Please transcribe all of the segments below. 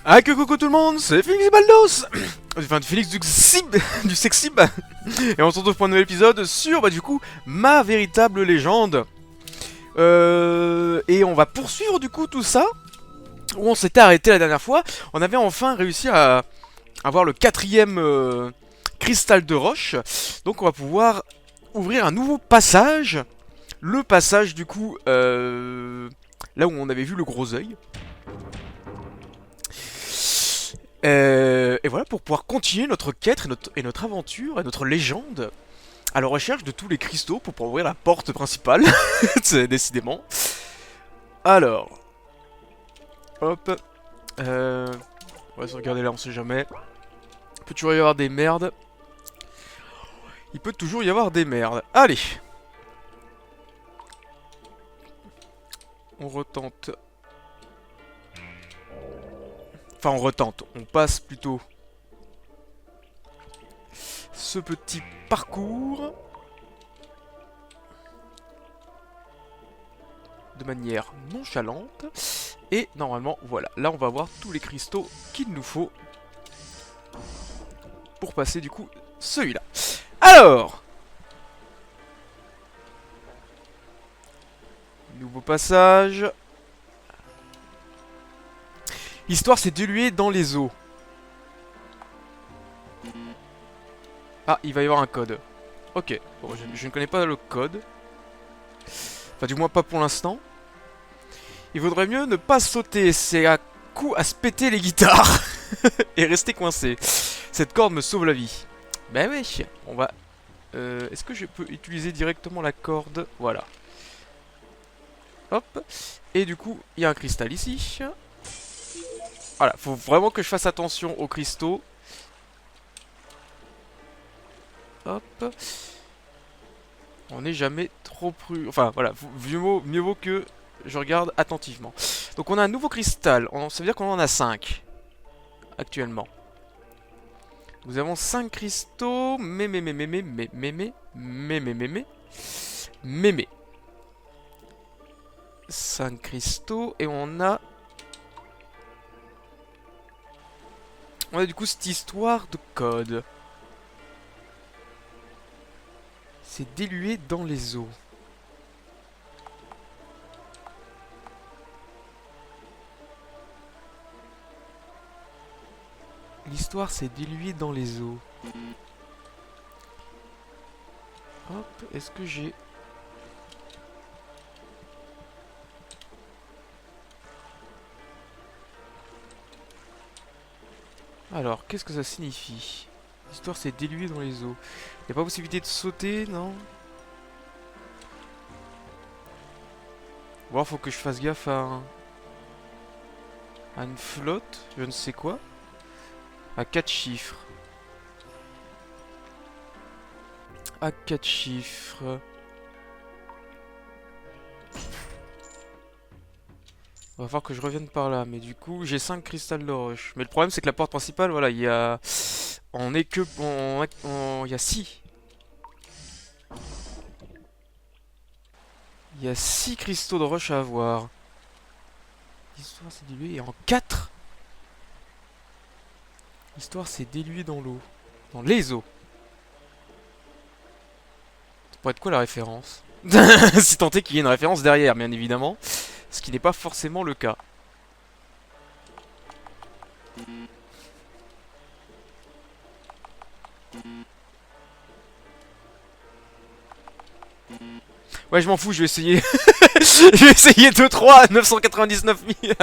Ah que coucou tout le monde, c'est Phoenix Baldos. Enfin Phoenix du Xib, du Sexib. Et on se retrouve pour un nouvel épisode sur du coup ma véritable légende. Et on va poursuivre du coup tout ça où on s'était arrêté la dernière fois. On avait enfin réussi à avoir le quatrième cristal de roche. Donc on va pouvoir ouvrir un nouveau passage. Le passage du coup là où on avait vu le gros œil. Et voilà pour pouvoir continuer notre quête et notre aventure et notre légende à la recherche de tous les cristaux pour pouvoir ouvrir la porte principale. C'est décidément. Alors, hop. On va se regarder là, on sait jamais. Il peut toujours y avoir des merdes. Il peut toujours y avoir des merdes. Allez. On retente. Enfin, on retente. On passe plutôt ce petit parcours de manière nonchalante. Et normalement, voilà. Là, on va avoir tous les cristaux qu'il nous faut pour passer du coup celui-là. Alors, nouveau passage. L'histoire s'est diluée dans les eaux. Ah, il va y avoir un code. Ok, bon, je ne connais pas le code. Enfin, du moins pas pour l'instant. Il vaudrait mieux ne pas sauter, c'est un coup à se péter les guitares. Et rester coincé. Cette corde me sauve la vie. Ben oui, on va... Est-ce que je peux utiliser directement la corde? Voilà. Hop. Et du coup, il y a un cristal ici. Voilà, faut vraiment que je fasse attention aux cristaux. Hop. On n'est jamais trop prudent. Enfin, voilà, mieux vaut que je regarde attentivement. Donc on a un nouveau cristal. Ça veut dire qu'on en a 5 actuellement. Nous avons 5 cristaux. Mais. 5 cristaux. Et on a du coup cette histoire de code. C'est dilué dans les eaux. L'histoire s'est diluée dans les eaux. Hop, est-ce que j'ai... Alors, qu'est-ce que ça signifie? L'histoire s'est diluée dans les eaux. Y a pas possibilité de sauter, non? Ou alors faut que je fasse gaffe à une flotte, je ne sais quoi. À 4 chiffres. À 4 chiffres. On va falloir que je revienne par là. Mais du coup, j'ai 5 cristals de roche. Mais le problème, c'est que la porte principale, voilà, il y a... On est que... Il y a 6. Il y a 6 cristaux de roche à avoir. L'histoire s'est diluée et en 4. L'histoire s'est diluée dans l'eau. Dans les eaux. Ça pourrait être quoi la référence? Si tant est qu'il y ait une référence derrière, bien évidemment. Ce qui n'est pas forcément le cas. Ouais, je m'en fous, je vais essayer. Je vais essayer 2-3 à 999 000...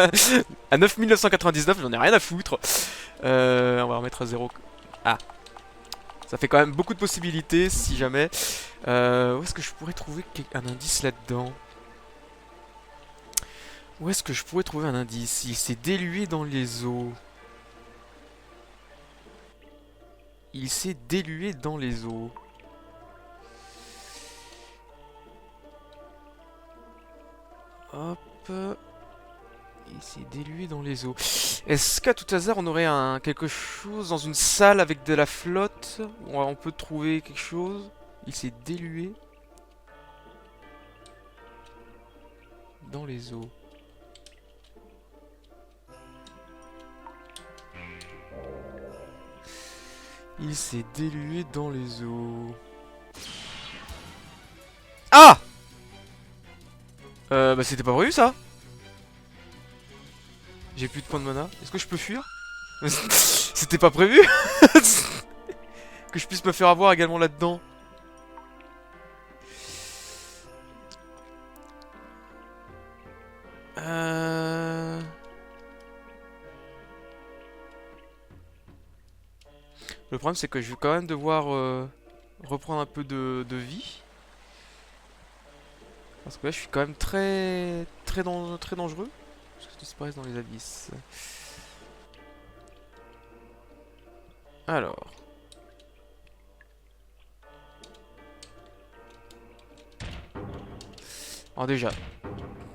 à 9999, j'en ai rien à foutre. On va remettre à 0. Ah. Ça fait quand même beaucoup de possibilités, si jamais. Où est-ce que je pourrais trouver un indice là-dedans? Où est-ce que je pourrais trouver un indice? Il s'est dilué dans les eaux. Il s'est dilué dans les eaux. Hop. Il s'est dilué dans les eaux. Est-ce qu'à tout hasard on aurait quelque chose dans une salle avec de la flotte où on peut trouver quelque chose? Il s'est dilué dans les eaux. Il s'est dilué dans les eaux. Ah! Bah c'était pas prévu ça. J'ai plus de points de mana. Est-ce que je peux fuir? C'était pas prévu. Que je puisse me faire avoir également là-dedans. Le problème c'est que je vais quand même devoir reprendre un peu de vie. Parce que là je suis quand même très dangereux. Parce que je disparaisse dans les abysses. Alors. Alors déjà,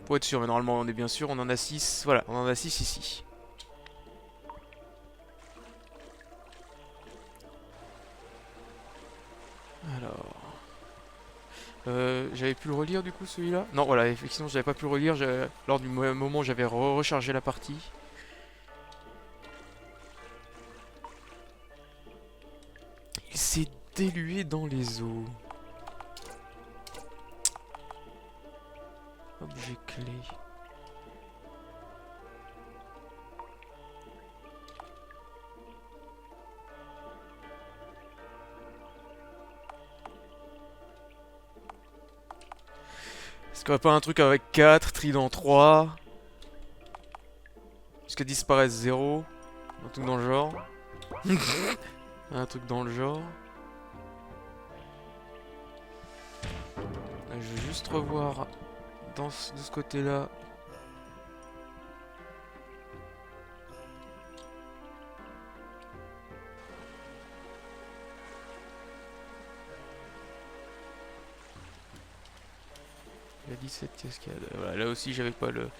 pour être sûr, mais normalement on est bien sûr, on en a 6. Voilà, on en a 6 ici. Alors... j'avais pu le relire du coup celui-là? Non, voilà, effectivement j'avais pas pu le relire. Lors du moment où j'avais rechargé la partie. Il s'est dilué dans les eaux. Objet clé. Est-ce qu'il n'y aurait pas un truc avec 4, trident 3? Jusqu'à disparaisse 0? Un truc dans le genre. Un truc dans le genre. Je vais juste revoir de ce côté-là. Il y a 17 cascades. Voilà, là aussi j'avais pas le...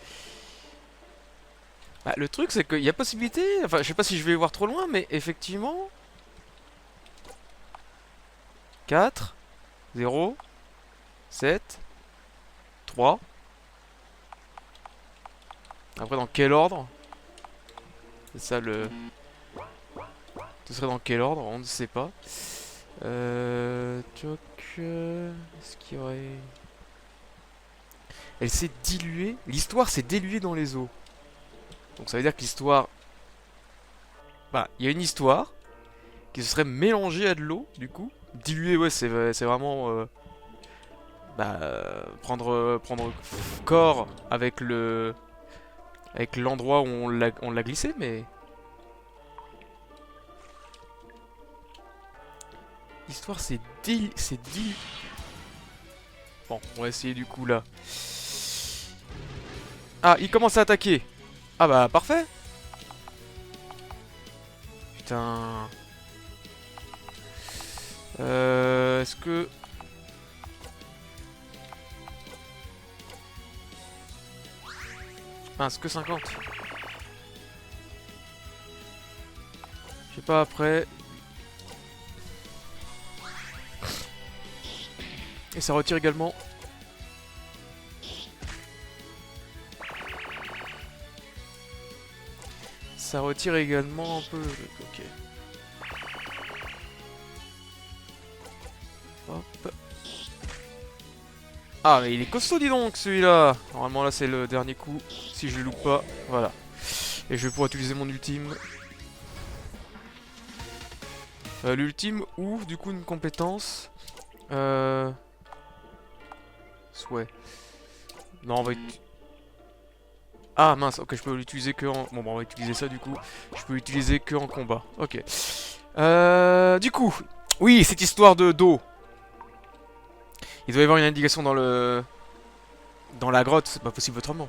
Bah, le truc c'est qu'il y a possibilité, enfin je sais pas si je vais voir trop loin, mais effectivement... 4, 0, 7, 3. Après dans quel ordre? C'est ça le... Ce serait dans quel ordre? On ne sait pas. Toc... Est-ce qu'il y aurait... Elle s'est diluée. L'histoire s'est diluée dans les eaux. Donc ça veut dire que l'histoire... Bah, il y a une histoire qui se serait mélangée à de l'eau, du coup. Diluée, ouais, c'est vraiment... prendre corps avec le... Avec l'endroit où on l'a glissé, mais... L'histoire c'est Bon, on va essayer du coup là. Ah, il commence à attaquer. Ah bah, parfait. Putain. Est-ce que... Mince, que 50. Je sais pas après. Et ça retire également. Ça retire également un peu... Ok. Hop. Ah mais il est costaud dis donc celui-là. Normalement là c'est le dernier coup. Si je le loupe pas. Voilà. Et je vais pouvoir utiliser mon ultime. L'ultime ou du coup une compétence. Souhait. Non on va Ah mince, ok je peux l'utiliser que en... Bon bah on va utiliser ça du coup. Je peux l'utiliser que en combat. Ok. Du coup. Oui, cette histoire de d'eau. Il doit y avoir une indication dans le... Dans la grotte, c'est pas possible autrement.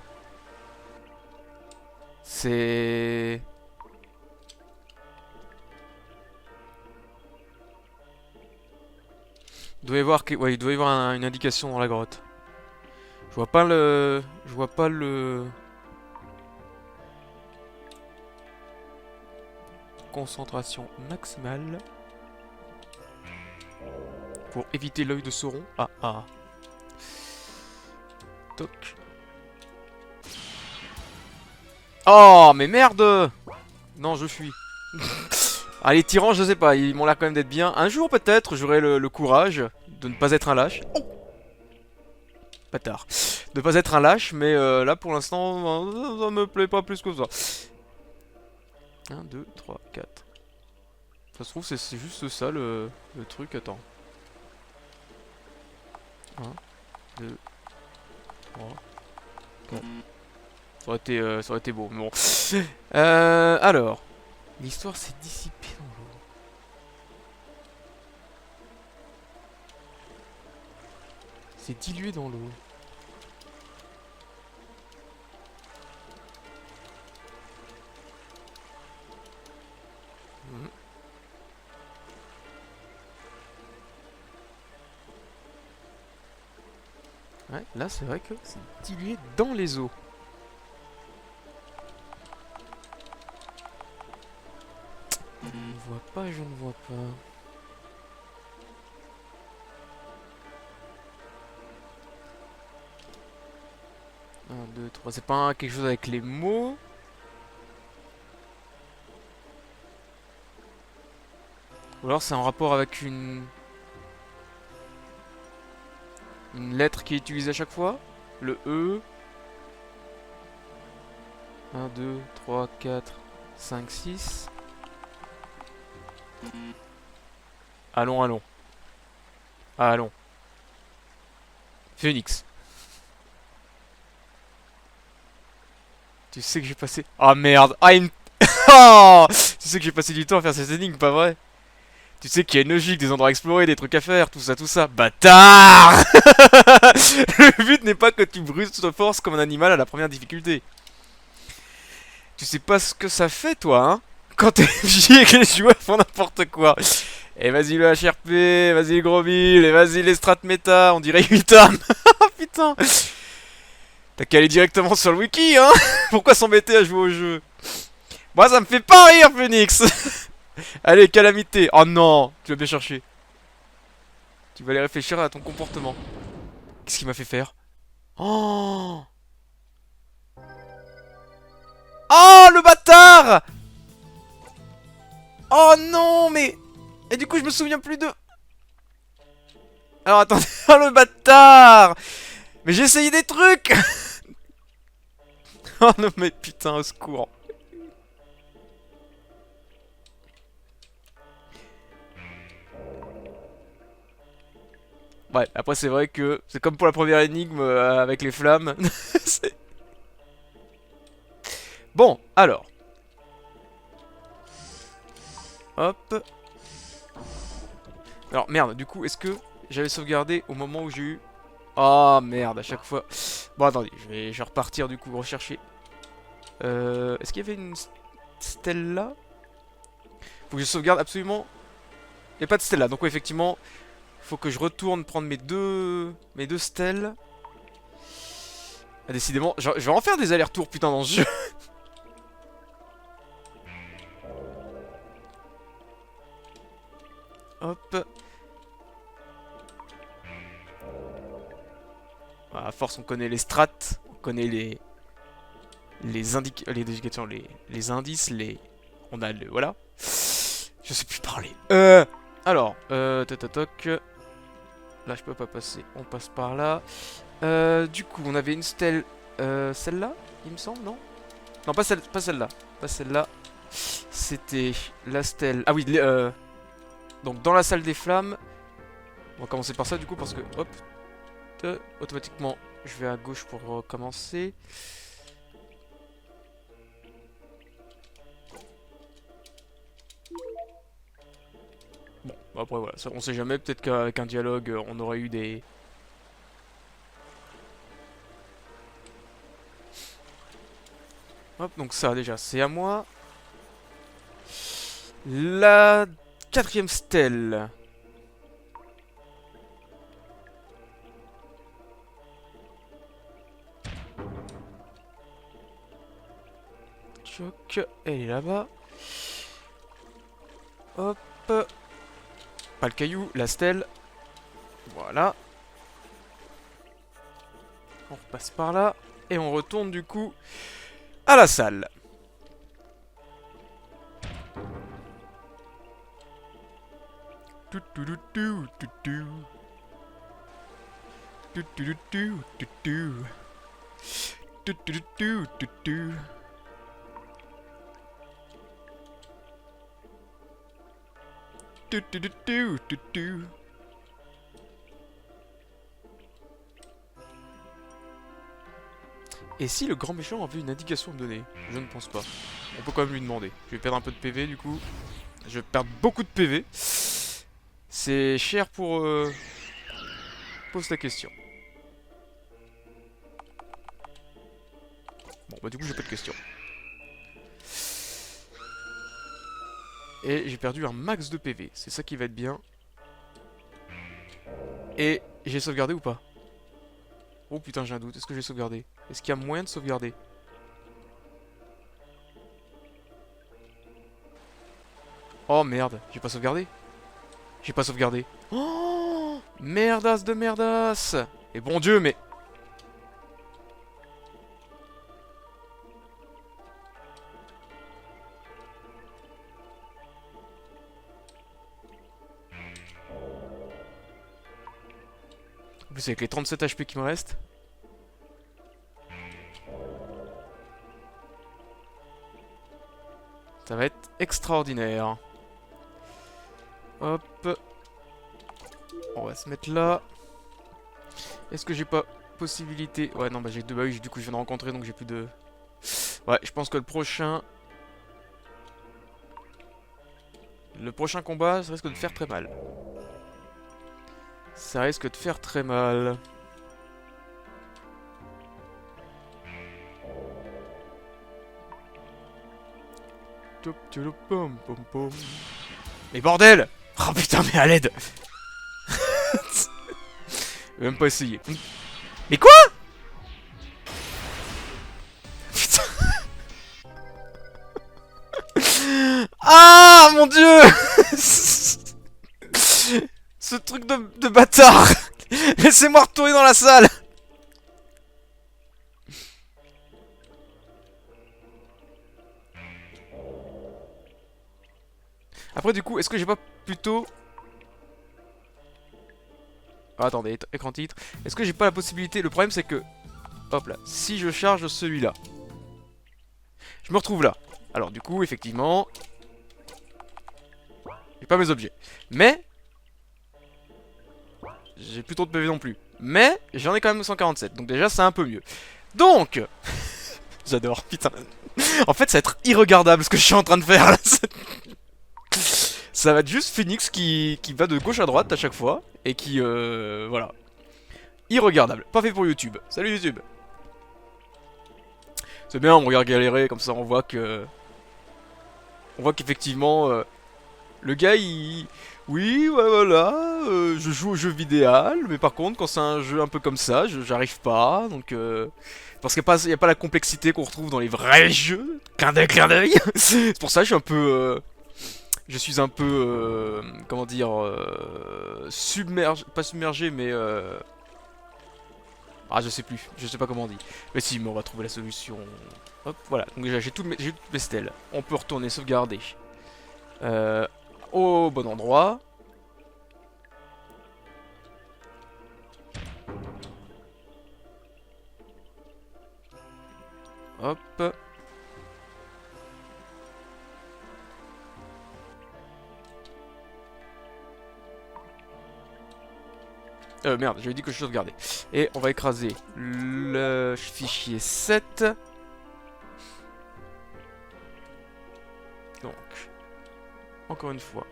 C'est... Il doit y avoir, ouais, il doit y avoir une indication dans la grotte. Je vois pas le... Je vois pas le... Concentration maximale. Pour éviter l'œil de Sauron. Ah, ah. Toc. Oh, mais merde! Non, je fuis. Ah, les tyrans, je sais pas, ils m'ont l'air quand même d'être bien. Un jour, peut-être, j'aurai le courage de ne pas être un lâche. Oh, bâtard. De ne pas être un lâche, mais là, pour l'instant, ça me plaît pas plus que ça. 1, 2, 3, 4. Ça se trouve, c'est juste ça le truc. Attends. 1, 2, 3, 4. Ça aurait été beau, mais bon. Alors. L'histoire s'est dissipée dans l'eau. C'est dilué dans l'eau. Mhm. Ouais, là c'est vrai que c'est dilué dans les eaux. Je ne vois pas, je ne vois pas. 1, 2, 3. C'est pas quelque chose avec les mots. Ou alors c'est en rapport avec une lettre qui est utilisée à chaque fois. Le E. 1, 2, 3, 4, 5, 6. Allons, allons. Allons. Phoenix. Tu sais que j'ai passé... Ah merde. Ah, Oh, tu sais que j'ai passé du temps à faire cette énigme, pas vrai? Tu sais qu'il y a une logique, des endroits à explorer, des trucs à faire, tout ça, tout ça. Bâtard. Le but n'est pas que tu brûles toute force comme un animal à la première difficulté. Tu sais pas ce que ça fait, toi, hein? Quand t'es MJ et que les joueurs font n'importe quoi. Et vas-y le HRP, vas-y les gros billes, et vas-y les strat méta, on dirait Utam. Oh putain. T'as qu'à aller directement sur le wiki, hein? Pourquoi s'embêter à jouer au jeu? Moi ça me fait pas rire, Phoenix. Allez, calamité. Oh non, tu vas bien chercher. Tu vas aller réfléchir à ton comportement. Qu'est-ce qu'il m'a fait faire? Oh. Oh, le bâtard! Oh non, mais... Et du coup, je me souviens plus de... Alors, attendez. Oh, le bâtard! Mais j'ai essayé des trucs. Oh non, mais putain, au secours. Ouais, après c'est vrai que c'est comme pour la première énigme avec les flammes. Bon, alors. Hop. Alors, merde, du coup, est-ce que j'avais sauvegardé au moment où j'ai eu... Oh, merde, à chaque fois. Bon, attendez, je vais repartir, du coup, rechercher. Est-ce qu'il y avait une stèle là? Faut que je sauvegarde absolument... Il n'y a pas de stèle là, donc ouais, effectivement... Faut que je retourne prendre mes deux stèles. Ah, décidément, je vais en faire des allers-retours, putain, dans ce jeu. Hop. À force, on connaît les strats, on connaît les indications, les indices, on a le, voilà. Je sais plus parler. Alors, toc toc. Là, je peux pas passer. On passe par là. Du coup, on avait une stèle. Celle-là, il me semble, non? Non, pas celle-là. Pas celle-là. C'était la stèle. Ah oui, donc dans la salle des flammes. On va commencer par ça, du coup, parce que, hop. Automatiquement, je vais à gauche pour recommencer. Bon, après voilà, ça, on sait jamais, peut-être qu'avec un dialogue, on aurait eu des... Hop, donc ça déjà, c'est à moi. La quatrième stèle. Choc, elle est là-bas. Hop. Pas le caillou, la stèle. Voilà. On repasse par là. Et on retourne du coup à la salle. Tu, tu, tu, tu, tu, tu. Tu, tu, tu, tu, tu, tu. Tu, tu, tu, tu, tu, tu. Tu, tu, tu, tu, tu, tu. Et si le grand méchant avait une indication à me donner? Je ne pense pas. On peut quand même lui demander. Je vais perdre un peu de PV du coup. Je vais perdre beaucoup de PV. C'est cher pour... Pose la question. Bon bah du coup j'ai pas de question. Et j'ai perdu un max de PV. C'est ça qui va être bien. Et j'ai sauvegardé ou pas? Oh putain j'ai un doute. Est-ce que j'ai sauvegardé? Est-ce qu'il y a moyen de sauvegarder? Oh merde, j'ai pas sauvegardé. J'ai pas sauvegardé. Oh merdasse de merdasse. Et bon Dieu mais... En plus avec les 37 HP qui me restent. Ça va être extraordinaire. Hop. On va se mettre là. Est-ce que j'ai pas possibilité... Ouais non bah j'ai deux... Bah oui du coup je viens de rencontrer donc j'ai plus de... Ouais je pense que le prochain... Le prochain combat ça risque de faire très mal. Ça risque de faire très mal. Mais bordel! Oh putain mais à l'aide. Même pas essayer. Mais quoi? Putain. Ah mon dieu. Ce truc de bâtard. Laissez-moi retourner dans la salle. Après du coup, est-ce que j'ai pas plutôt... Ah, attendez, écran titre. Est-ce que j'ai pas la possibilité... Le problème c'est que... Hop là, si je charge celui-là, je me retrouve là. Alors du coup, effectivement... J'ai pas mes objets. Mais... J'ai plus trop de PV non plus. Mais j'en ai quand même 147. Donc déjà c'est un peu mieux. Donc... J'adore, putain. En fait ça va être irregardable ce que je suis en train de faire là. Ça va être juste Phoenix qui va de gauche à droite à chaque fois. Et qui... voilà. Irregardable. Pas fait pour YouTube. Salut YouTube. C'est bien, on regarde galérer, comme ça on voit que... On voit qu'effectivement... le gars il... Oui, ouais, voilà, je joue au jeu vidéo, mais par contre, quand c'est un jeu un peu comme ça, j'arrive pas, donc... Parce qu'il n'y a pas la complexité qu'on retrouve dans les vrais jeux. Clin d'œil, clin d'œil. C'est pour ça que je suis un peu... je suis un peu... comment dire... submergé... Pas submergé, mais... Ah, je sais plus, je sais pas comment on dit. Mais si, mais on va trouver la solution. Hop, voilà, donc déjà j'ai toutes mes stèles. On peut retourner sauvegarder. Au bon endroit. Hop. Merde, j'avais dit que je sauvegardais. Et on va écraser le fichier 7. Donc, encore une fois.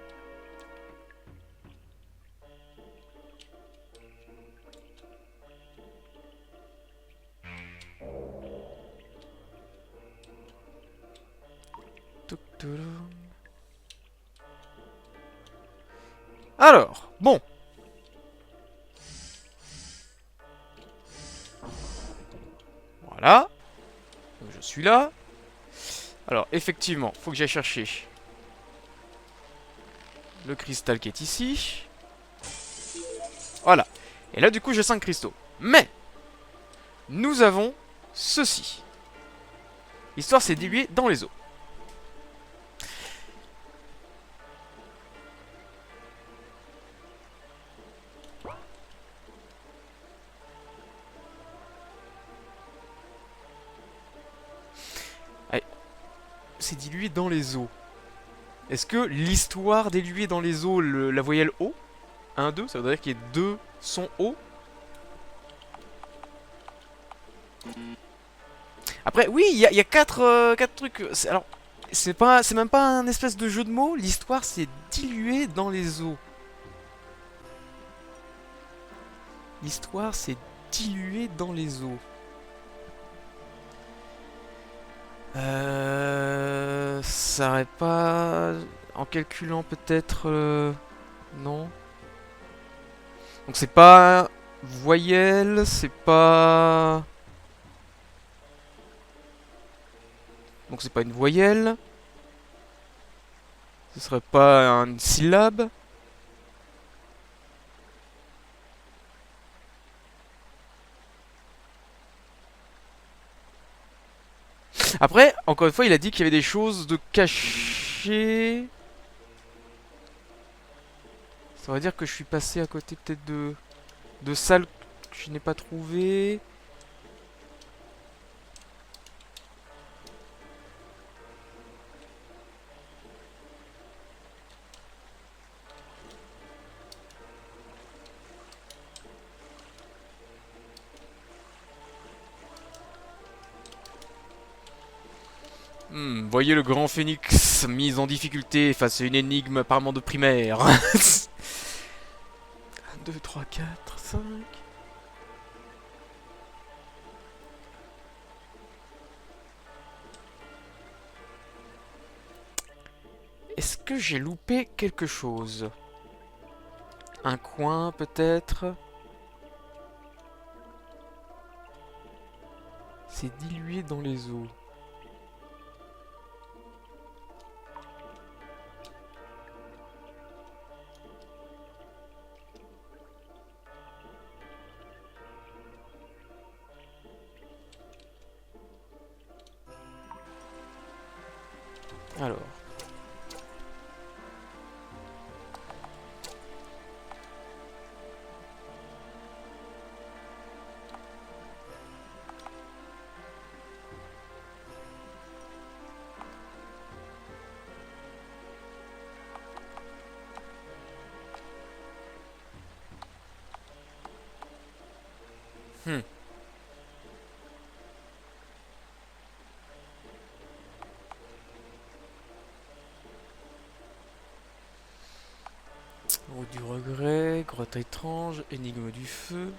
Alors, bon. Voilà. Donc je suis là. Alors, effectivement, faut que j'aille chercher le cristal qui est ici. Voilà. Et là, du coup, j'ai 5 cristaux. Mais, nous avons ceci. L'histoire s'est diluée dans les eaux. c'est dilué dans les eaux? Est-ce que l'histoire diluée dans les eaux, la voyelle O, 1, 2, ça veut dire qu'il y ait deux sons O? Après, oui, il y a quatre trucs. Alors, c'est même pas un espèce de jeu de mots. L'histoire, c'est dilué dans les eaux. L'histoire, c'est dilué dans les eaux. Ça aurait pas... En calculant peut-être... non. Donc c'est pas... Voyelle, c'est pas... Donc c'est pas une voyelle. Ce serait pas une syllabe. Après, encore une fois, il a dit qu'il y avait des choses de cachées. Ça veut dire que je suis passé à côté peut-être de salles que je n'ai pas trouvées. Voyez le grand phénix mis en difficulté face à une énigme apparemment de primaire. 1, 2, 3, 4, 5. Est-ce que j'ai loupé quelque chose? Un coin peut-être? C'est dilué dans les eaux. Alors. Route du regret, grotte étrange, énigme du feu,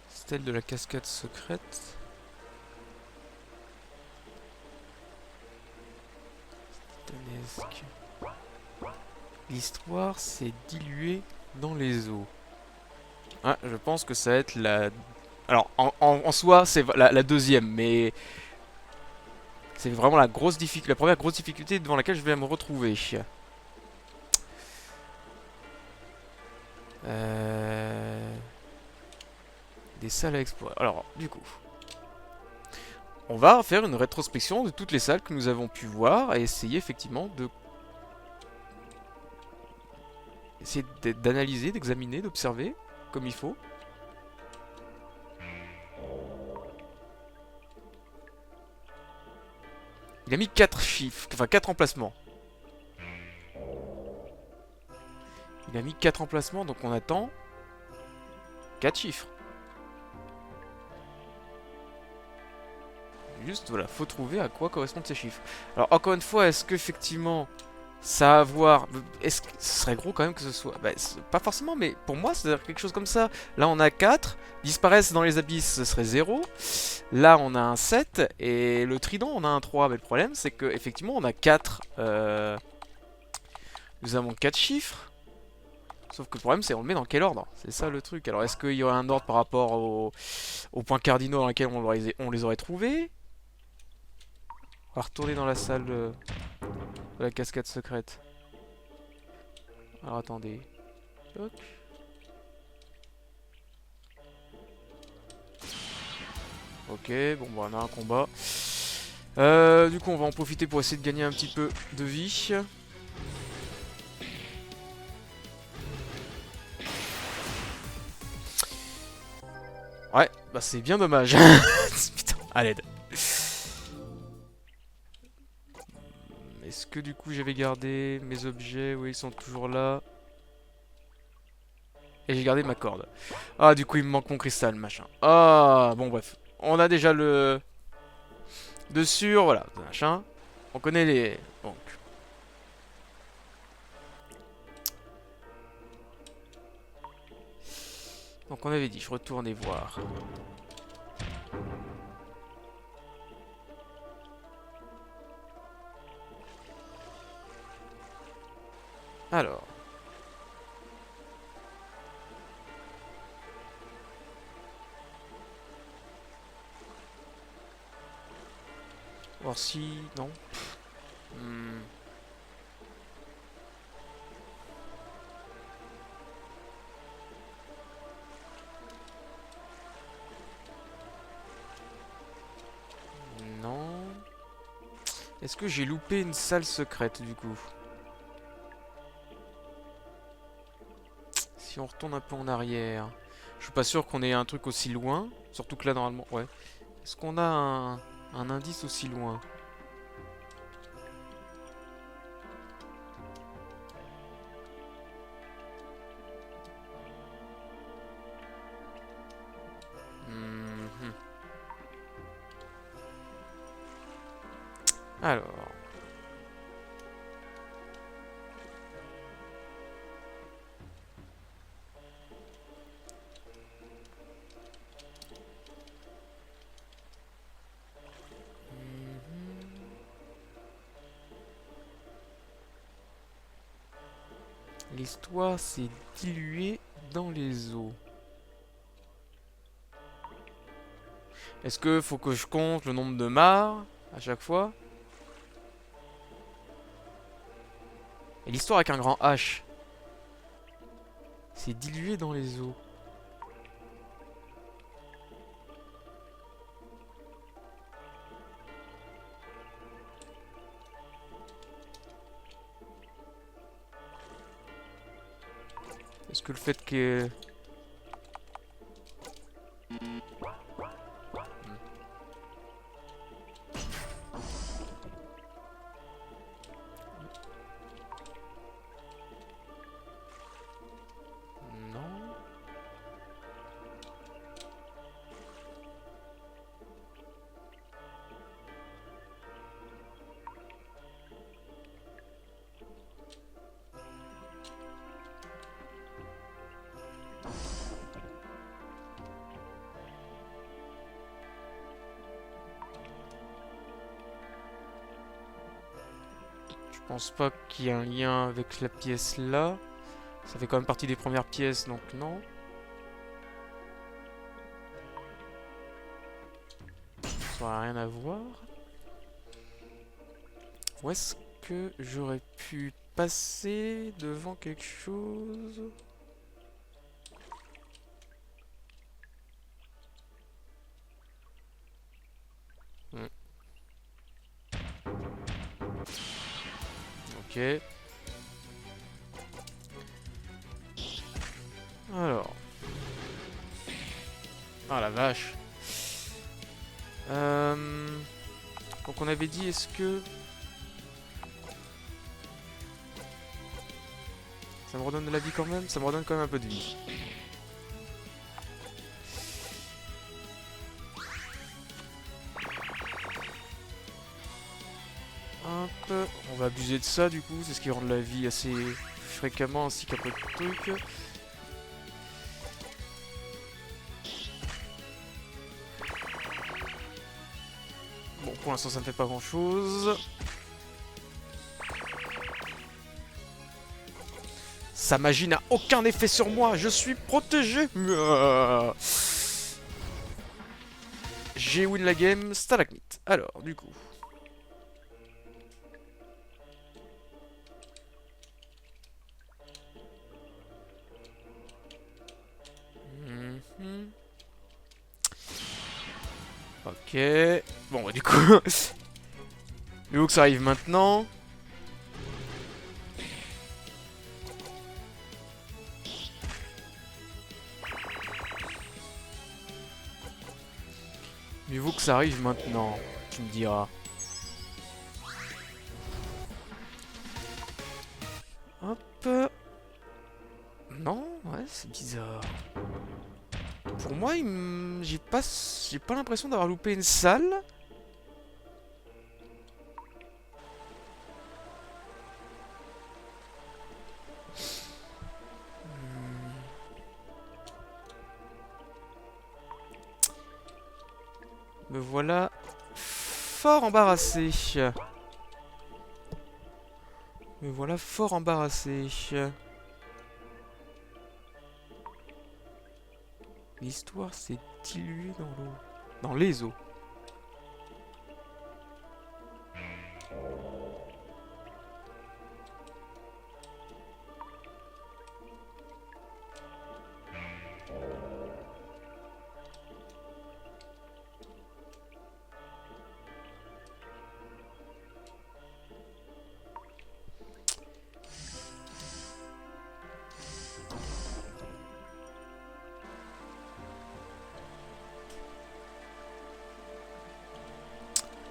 stèle de la cascade secrète. Titanesque. L'histoire s'est diluée dans les eaux. Ah, je pense que ça va être la... Alors, en soi, c'est la deuxième, mais... C'est vraiment la première grosse difficulté devant laquelle je vais me retrouver. Des salles à explorer. Alors, du coup... On va faire une rétrospection de toutes les salles que nous avons pu voir et essayer effectivement de... Essayer d'analyser, d'examiner, d'observer comme il faut. Il a mis 4 chiffres, enfin 4 emplacements. Il a mis 4 emplacements, donc on attend 4 chiffres. Juste, voilà, faut trouver à quoi correspondent ces chiffres. Alors, encore une fois, est-ce qu'effectivement, ça a à voir... Est-ce que ce serait gros quand même que ce soit... Bah, pas forcément, mais pour moi, c'est quelque chose comme ça. Là, on a 4. Disparaissent dans les abysses, ce serait 0. Là, on a un 7. Et le trident, on a un 3. Mais le problème, c'est qu'effectivement, on a 4... Nous avons 4 chiffres. Sauf que le problème, c'est on le met dans quel ordre? C'est ça le truc. Alors, est-ce qu'il y aurait un ordre par rapport aux points cardinaux dans lesquels on les aurait trouvés? On va retourner dans la salle de la cascade secrète. Alors, attendez. Toc. Ok, bon, bah, on a un combat. Du coup, on va en profiter pour essayer de gagner un petit peu de vie. Ouais, bah c'est bien dommage. Putain, à l'aide. Est-ce que du coup j'avais gardé mes objets? Oui, ils sont toujours là. Et j'ai gardé ma corde. Ah, du coup il me manque mon cristal, machin. Ah, bon bref. On a déjà le... Dessus, voilà, machin. On connaît les... Donc on avait dit, je retournais voir. Alors. Voir si... Non. Hmm. Non. Est-ce que j'ai loupé une salle secrète du coup? Si on retourne un peu en arrière. Je suis pas sûr qu'on ait un truc aussi loin. Surtout que là normalement... Ouais. Est-ce qu'on a un indice aussi loin? Mhm. Alors. Mhm. L'histoire s'est diluée dans les eaux. Est-ce que faut que je compte le nombre de mares à chaque fois? Et l'histoire avec un grand H. C'est dilué dans les eaux. Est-ce que le fait que... Non. Je pense pas qu'il y ait un lien avec la pièce là. Ça fait quand même partie des premières pièces, donc non. Ça n'a rien à voir. Où est-ce que j'aurais pu passer devant quelque chose? Hmm. Ok. Alors. Ah la vache. Donc on avait dit, est-ce que... Ça me redonne de la vie quand même? Ça me redonne quand même un peu de vie. Hop. On va abuser de ça du coup, c'est ce qui rend de la vie assez fréquemment ainsi qu'un peu de trucs. Bon, pour l'instant ça ne fait pas grand chose. Sa magie n'a aucun effet sur moi, je suis protégé. J'ai win la game, stalagmite. Alors, du coup. Mhm. Ok. Bon, bah, du coup. Mais où que ça arrive maintenant? Mais vous que ça arrive maintenant, tu me diras. Hop. Non, ouais, c'est bizarre. Pour moi, j'ai pas l'impression d'avoir loupé une salle. Me voilà fort embarrassé. Me voilà fort embarrassé. L'histoire s'est diluée dans l'eau. Dans les eaux.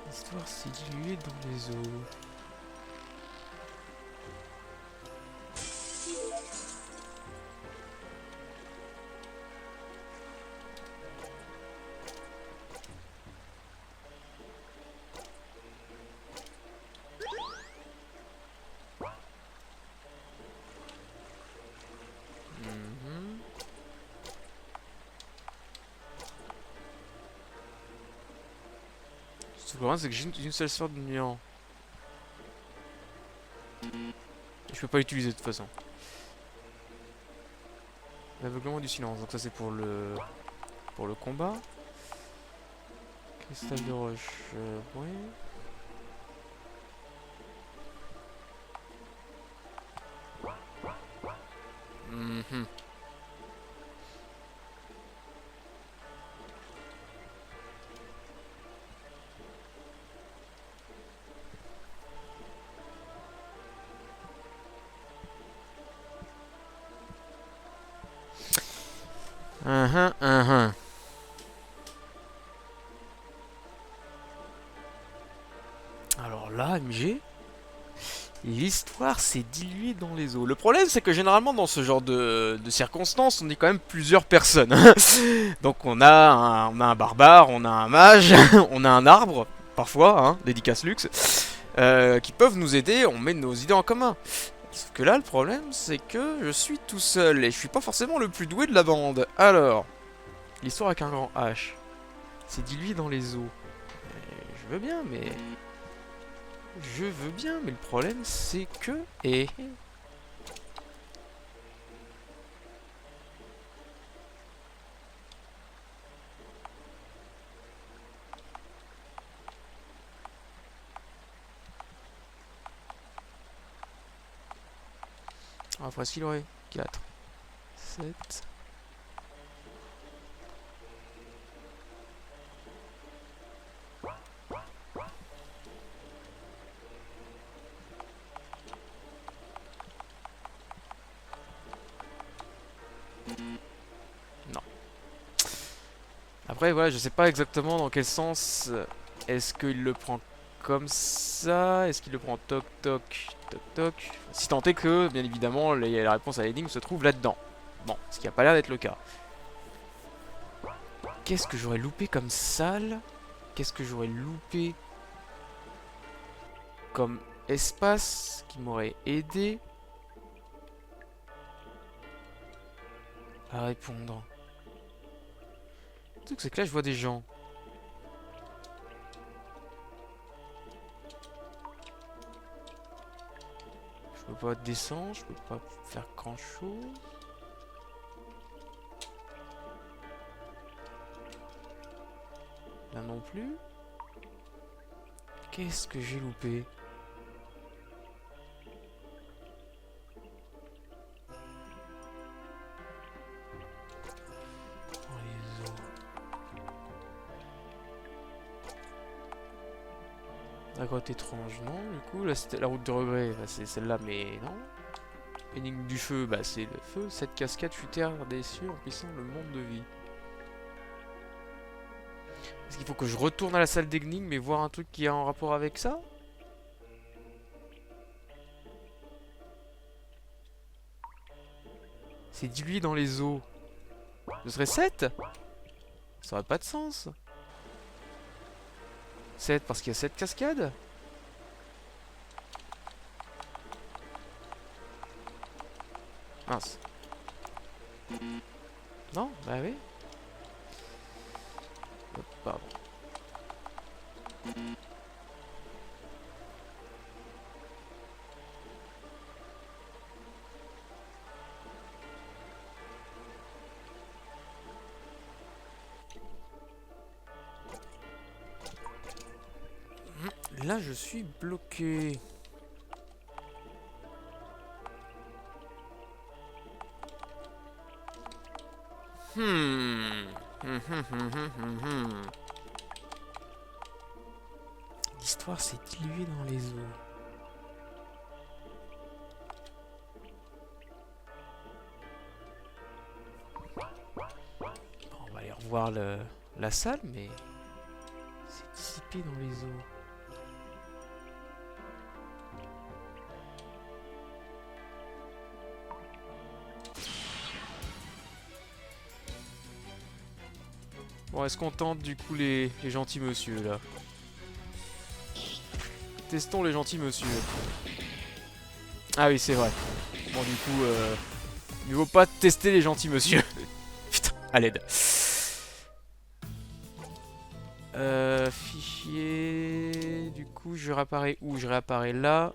L'histoire s'est diluée dans les eaux. Le problème c'est que j'ai une seule sorte de néant. Je peux pas l'utiliser de toute façon. L'aveuglement du silence, donc ça c'est pour le combat. Cristal de roche, oui. Mhm. Alors là, MG, l'histoire s'est diluée dans les eaux. Le problème, c'est que généralement, dans ce genre de circonstances, on est quand même plusieurs personnes. Donc on a un barbare, on a un mage, on a un arbre, parfois, hein, dédicace luxe, qui peuvent nous aider, on met nos idées en commun. Sauf que là, le problème, c'est que je suis tout seul, et je suis pas forcément le plus doué de la bande. Alors, l'histoire avec un grand H, c'est dilué dans les eaux. Je veux bien, mais... Je veux bien, mais le problème, c'est que... Ah, voici l'aurait 4, 7... Non. Après, voilà, je sais pas exactement dans quel sens est-ce qu'il le prend comme ça. Est-ce qu'il le prend toc toc toc toc. Si tant est que, bien évidemment, la réponse à l'énigme se trouve là-dedans. Bon, ce qui a pas l'air d'être le cas. Qu'est-ce que j'aurais loupé comme salle? Qu'est-ce que j'aurais loupé comme espace qui m'aurait aidé à répondre? Le truc, c'est que là, je vois des gens. Je peux pas descendre, je peux pas faire grand-chose. Là non plus. Qu'est-ce que j'ai loupé? Dans les eaux. La grotte étrange, non, du coup, là c'était la route de regret, bah, c'est celle-là, mais non. Énigme du feu, bah c'est le feu. Cette cascade fut terre des cieux, emplissant le monde de vie. Est-ce qu'il faut que je retourne à la salle d'énigmes et voir un truc qui a un rapport avec ça? C'est dilué dans les eaux. Ce serait 7? Ça aurait pas de sens. 7 parce qu'il y a 7 cascades. Mince. Non, bah oui. Hop, pardon. Là, je suis bloqué. L'histoire s'est diluée dans les eaux. Bon, on va aller revoir la salle, mais c'est dissipé dans les eaux. Bon, est-ce qu'on tente du coup les gentils monsieur là? Testons les gentils monsieur. Ah oui, c'est vrai. Bon, du coup, il ne vaut pas tester les gentils monsieur. Putain, à l'aide. Fichier. Du coup, je réapparais où? Je réapparais là.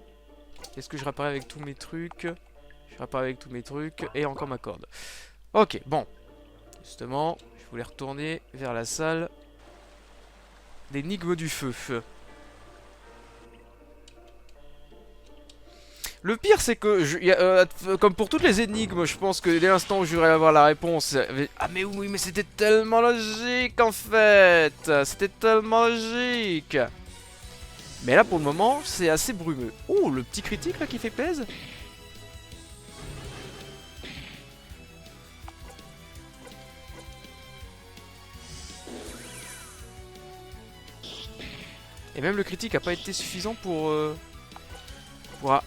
Est-ce que je réapparais avec tous mes trucs? Je réapparais avec tous mes trucs. Et encore ma corde. Ok, bon. Justement, je voulais retourner vers la salle d'énigmes du feu. Le pire, c'est que, comme pour toutes les énigmes, je pense que dès l'instant où j'aurais avoir la réponse... Ah mais oui, mais c'était tellement logique en fait. C'était tellement logique. Mais là, pour le moment, c'est assez brumeux. Oh, le petit critique là qui fait plaisir. Et même le critique a pas été suffisant pour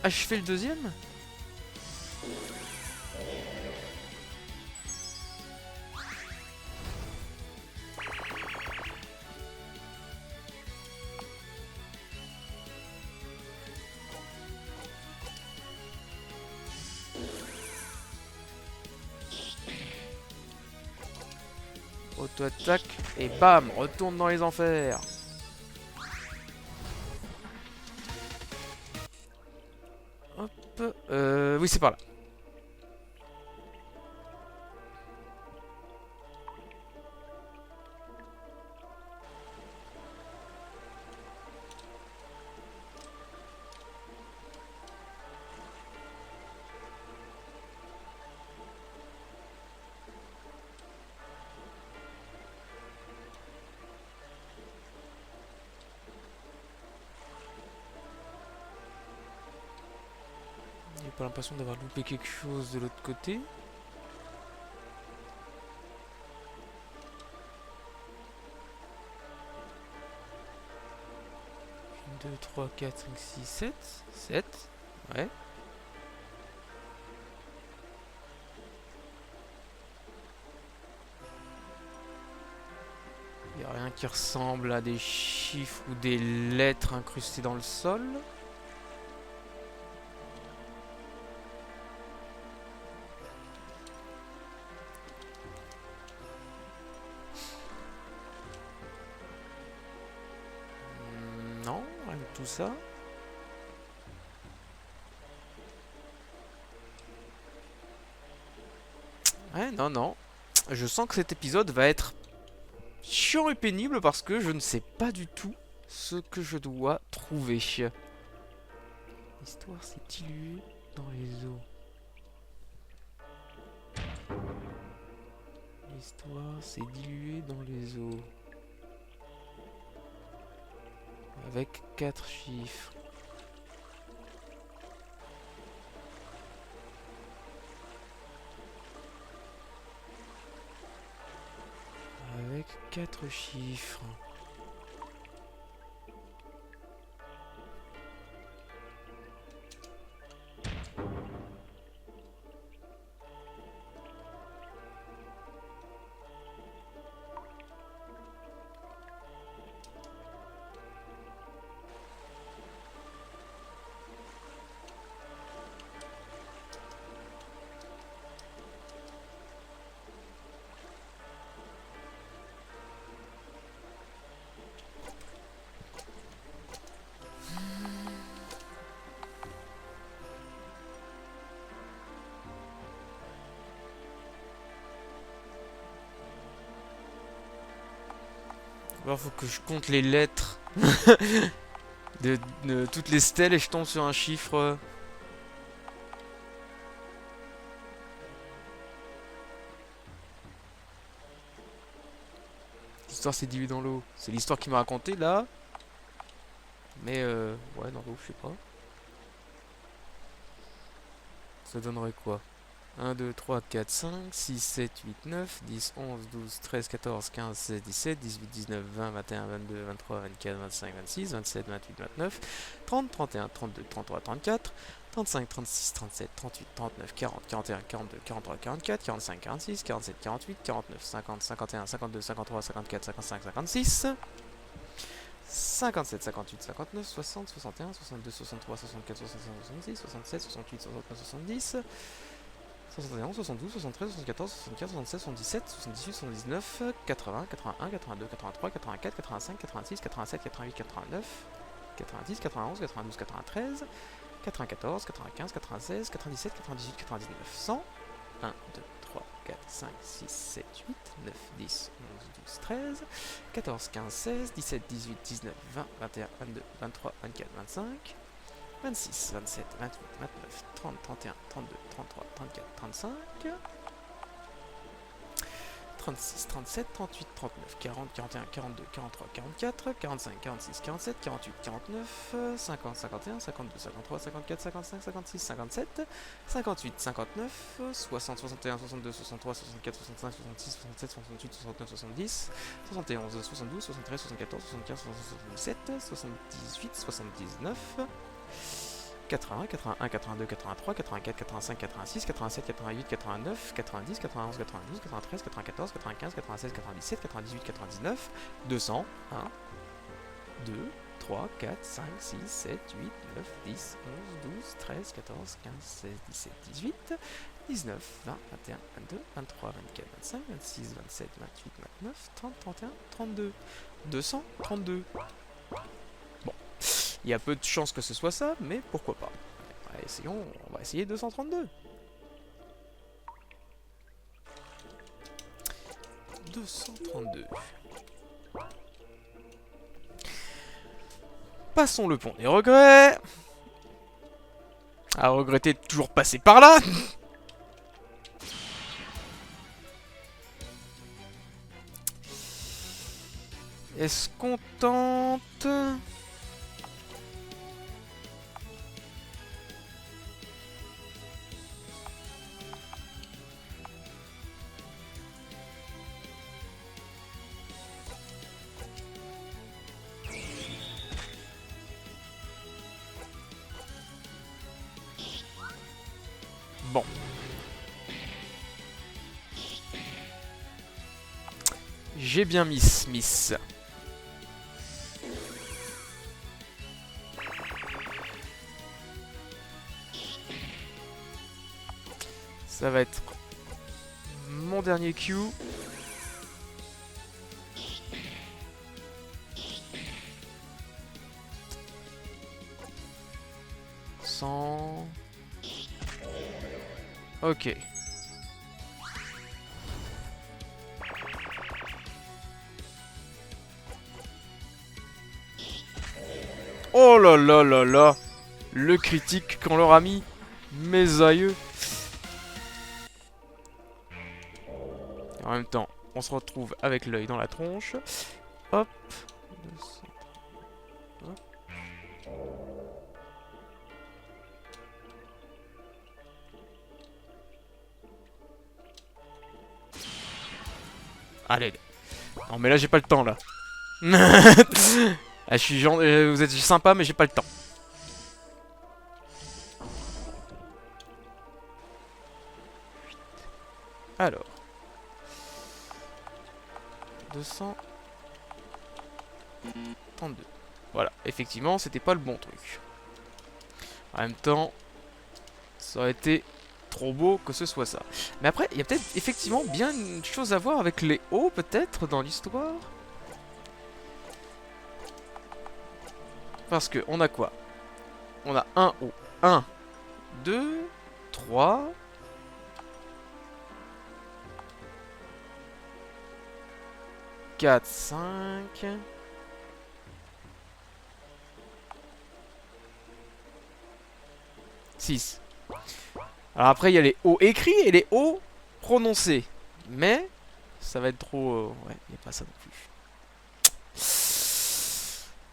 achever le deuxième. Auto-attaque et bam, retourne dans les enfers. Hop, oui c'est par là. J'ai pas l'impression d'avoir loupé quelque chose de l'autre côté. 2, 3, 4, 5, 6, 7. 7. Ouais. Il n'y a rien qui ressemble à des chiffres ou des lettres incrustées dans le sol. Non, rien de tout ça. Ouais, non, non. Je sens que cet épisode va être chiant et pénible parce que je ne sais pas du tout ce que je dois trouver. L'histoire s'est diluée dans les eaux. L'histoire s'est diluée dans les eaux. Avec 4 chiffres. Avec 4 chiffres. Alors faut que je compte les lettres de toutes les stèles et je tombe sur un chiffre. L'histoire s'est diluée dans l'eau. C'est l'histoire qui m'a raconté là. Mais ouais, dans l'eau, je sais pas. Ça donnerait quoi? 1, 2, 3, 4, 5, 6, 7, 8, 9, 10, 11, 12, 13, 14, 15, 16, 17, 18, 19, 20, 21, 22, 23, 24, 25, 26, 27, 28, 29, 30, 31, 32, 33, 34, 35, 36, 37, 38, 39, 40, 41, 42, 43, 44, 45, 46, 47, 48, 49, 50, 51, 52, 53, 54, 55, 56, 57, 58, 59, 60, 61, 62, 63, 64, 65, 66, 67, 68, 69, 70, 71, 72, 73, 74, 75, 76, 77, 78, 79, 80, 81, 82, 83, 84, 85, 86, 87, 88, 89, 90, 91, 92, 93, 94, 95, 96, 97, 98, 99, 100, 1, 2, 3, 4, 5, 6, 7, 8, 9, 10, 11, 12, 13, 14, 15, 16, 17, 18, 19, 20, 21, 22, 23, 24, 25, 26, 27, 28, 29, 30, 31, 32, 33, 34, 35, 36, 37, 38, 39, 40, 41, 42, 43, 44, 45, 46, 47, 48, 49, 50, 51, 52, 53, 54, 55, 56, 57, 58, 59, 60, 61, 62, 63, 64, 65, 66, 67, 68, 69, 70, 71, 72, 73, 74, 75, 77, 78, 79, 80, 81, 82, 83, 84, 85, 86, 87, 88, 89, 90, 91, 92, 93, 94, 95, 96, 97, 98, 99, 200, 1, 2, 3, 4, 5, 6, 7, 8, 9, 10, 11, 12, 13, 14, 15, 16, 17, 18, 19, 20, 21, 22, 23, 24, 25, 26, 27, 28, 29, 30, 31, 32, 232. Bon. Il y a peu de chances que ce soit ça, mais pourquoi pas. Essayons, on va essayer 232. 232. Passons le pont des regrets. À regretter de toujours passer par là. Est-ce qu'on tente... Bon. J'ai bien Miss. Ça va être mon dernier Q. Ok. Oh là là là là. Le critique qu'on leur a mis. Mes aïeux. En même temps, on se retrouve avec l'œil dans la tronche. Hop. Hop. Allez. Non mais là j'ai pas le temps là. Ah, je suis vous êtes sympa mais j'ai pas le temps. Alors. 232. Voilà, effectivement, c'était pas le bon truc. En même temps, ça aurait été trop beau que ce soit ça. Mais après, il y a peut-être effectivement bien une chose à voir avec les hauts, peut-être, dans l'histoire. Parce que, on a quoi? On a un haut. 1, 2, 3... 4, 5... 6. Alors après, il y a les O écrits et les O prononcés. Mais, ça va être trop... ouais, il n'y a pas ça non plus.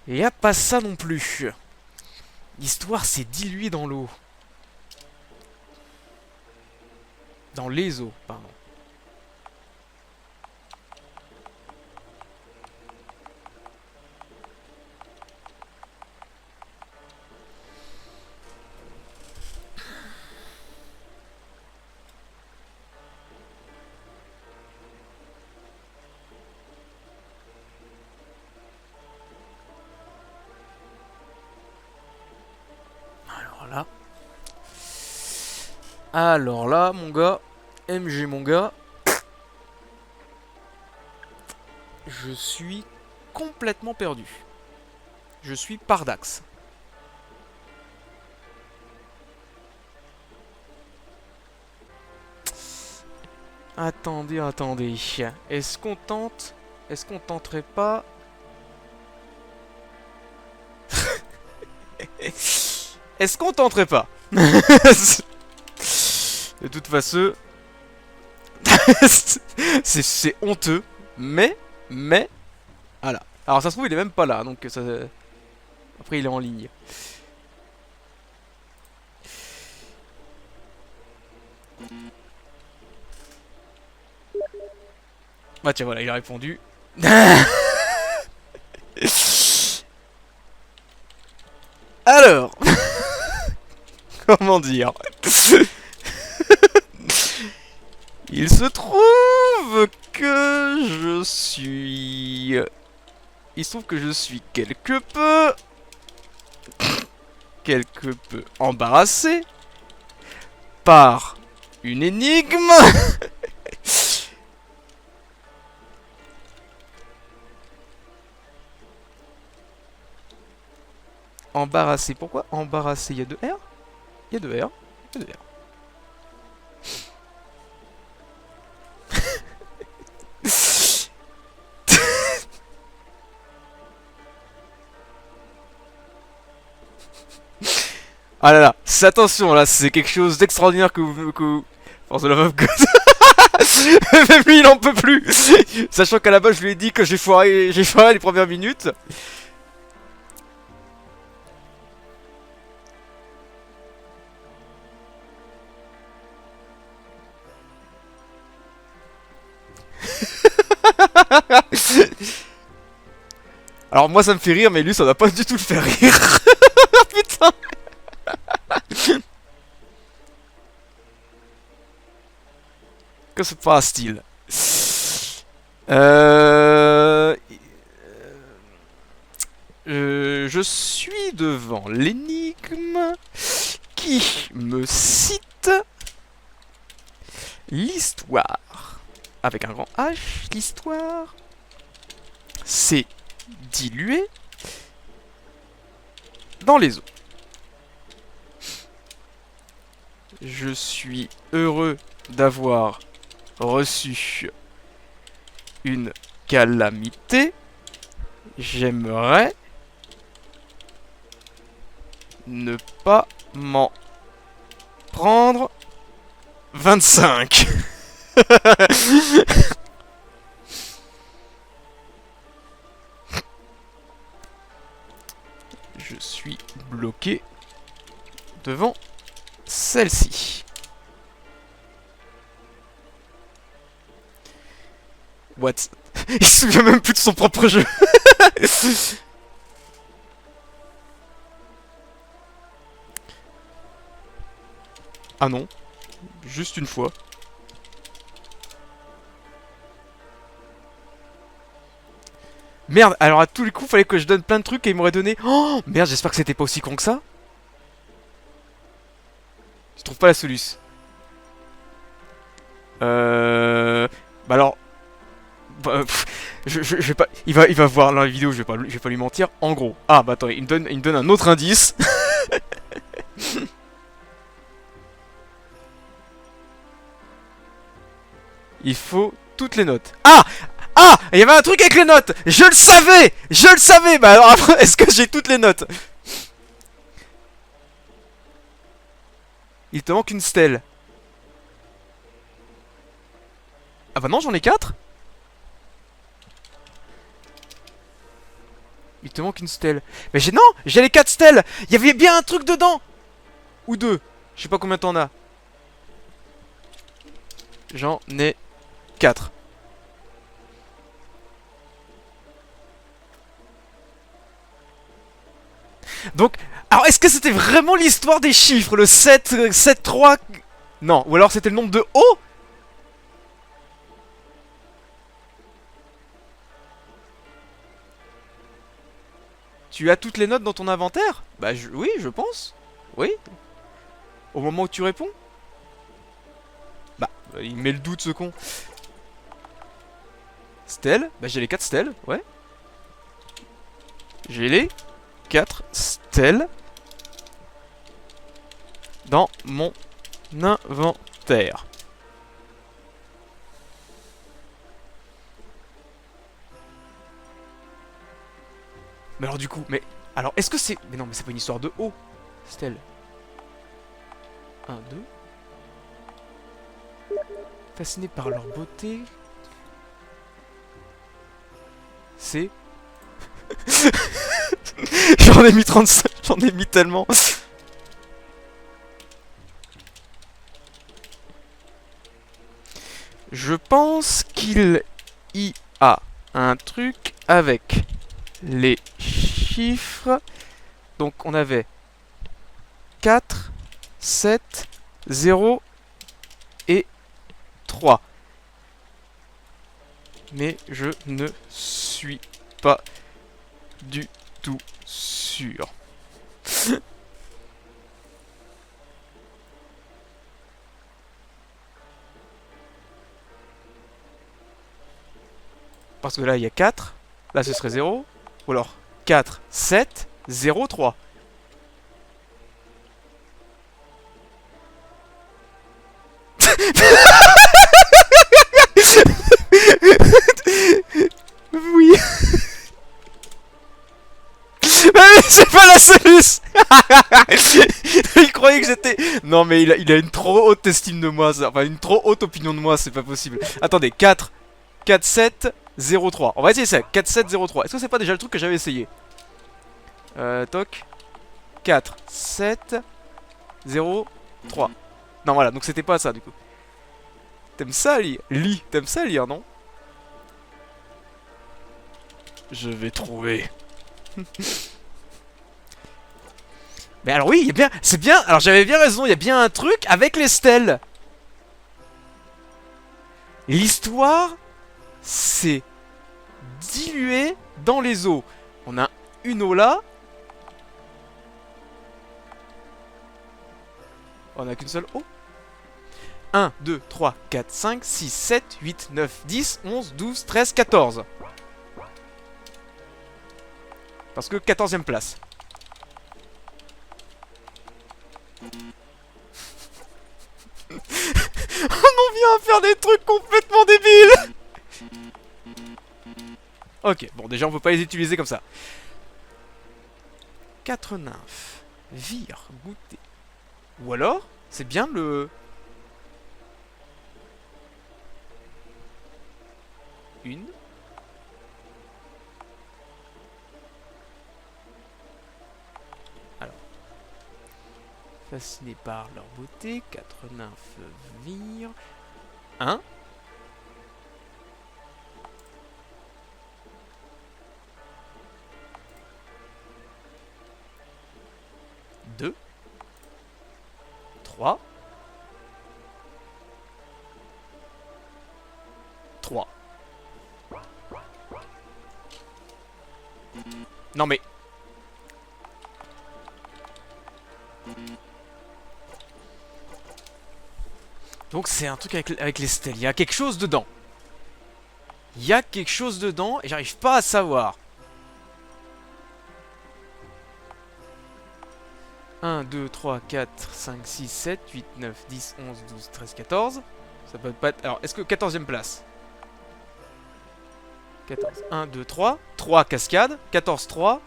Il n'y a pas ça non plus. L'histoire s'est diluée dans l'eau. Dans les eaux, pardon. Alors là, mon gars, MG mon gars, je suis complètement perdu. Je suis Pardax. Attendez, attendez. Est-ce qu'on tente? Est-ce qu'on tenterait pas? Est-ce qu'on tenterait pas? De toute façon, c'est honteux, mais, voilà. Alors ça se trouve il est même pas là, donc ça, après il est en ligne. Bah tiens voilà, il a répondu. Alors, comment dire? Il se trouve que je suis... Il se trouve que je suis quelque peu embarrassé par une énigme. Embarrassé, pourquoi embarrassé? Il y a deux R? Il y a deux R. Il y a deux R. Ah là là, attention là, c'est quelque chose d'extraordinaire que vous... Force de la meuf God. Même lui il en peut plus. Sachant qu'à la base je lui ai dit que j'ai foiré les premières minutes. Alors moi ça me fait rire mais lui ça va pas du tout le faire rire. Putain. Que se passe-t-il? Je suis devant l'énigme qui me cite l'histoire. Avec un grand H, l'histoire s'est diluée dans les eaux. Je suis heureux d'avoir reçu une calamité. J'aimerais ne pas m'en prendre 25. Je suis bloqué devant celle-ci. What? Il se souvient même plus de son propre jeu. Ah non. Juste une fois. Merde, alors à tous les coups, fallait que je donne plein de trucs et il m'aurait donné... Oh merde, j'espère que c'était pas aussi con que ça. Je trouve pas la soluce. Bah alors... Bah, je vais pas... Il va voir dans la vidéo, je vais pas lui mentir. En gros... Ah bah attends, il me donne un autre indice. Il faut toutes les notes. Ah! Ah! Il y avait un truc avec les notes. Je le savais. Je le savais. Bah alors après, est-ce que j'ai toutes les notes? Il te manque une stèle. Ah bah non, j'en ai 4. Il te manque une stèle. Mais j'ai... Non, j'ai les 4 stèles. Il y avait bien un truc dedans. Ou deux. Je sais pas combien t'en as. J'en ai 4. Donc, alors est-ce que c'était vraiment l'histoire des chiffres? Le 7, 7, 3... Non, ou alors c'était le nombre de O? Tu as toutes les notes dans ton inventaire? Bah oui, je pense. Oui. Au moment où tu réponds? Bah, il met le doute ce con. Stèles? Bah j'ai les 4 stèles, ouais. J'ai les 4 stèles dans mon inventaire. Mais alors du coup, mais... Alors est-ce que c'est... Mais non, mais c'est pas une histoire de haut. Stèle. 1, 2. Fasciné par leur beauté. C'est... J'en ai mis 35, j'en ai mis tellement. Je pense qu'il y a un truc avec les chiffres. Donc on avait 4, 7, 0 et 3. Mais je ne suis pas du tout sûr. Parce que là il y a 4. Là ce serait 0. Ou alors 4, 7, 0, 3. Oui. Mais c'est pas la solution. Il croyait que j'étais... Non mais il a une trop haute estime de moi, ça. Enfin une trop haute opinion de moi, c'est pas possible. Attendez, 4, 4, 7, 0, 3. On va essayer ça, 4, 7, 0, 3. Est-ce que c'est pas déjà le truc que j'avais essayé? Toc. 4, 7, 0, 3. Non voilà, donc c'était pas ça du coup. T'aimes ça lire? T'aimes ça lire, non? Je vais trouver. Mais alors oui, il y a bien... C'est bien... Alors j'avais bien raison, il y a bien un truc avec les stèles. L'histoire s'est diluée dans les eaux. On a une eau là. On a qu'une seule eau. 1, 2, 3, 4, 5, 6, 7, 8, 9, 10, 11, 12, 13, 14. Parce que 14ème place. On en vient à faire des trucs complètement débiles. Ok, bon déjà on peut pas les utiliser comme ça. 4 nymphes. Vire, goûter. Ou alors, c'est bien le... Une. Alors. Fasciné par leur beauté, 4 nymphes virent. 1. 2. 3. 3. Non mais... Donc c'est un truc avec les stèles. Il y a quelque chose dedans. Il y a quelque chose dedans et j'arrive pas à savoir. 1, 2, 3, 4, 5, 6, 7, 8, 9, 10, 11, 12, 13, 14. Ça peut pas être... Alors, est-ce que 14ème place? 14. 1, 2, 3. 3 cascades. 14, 3.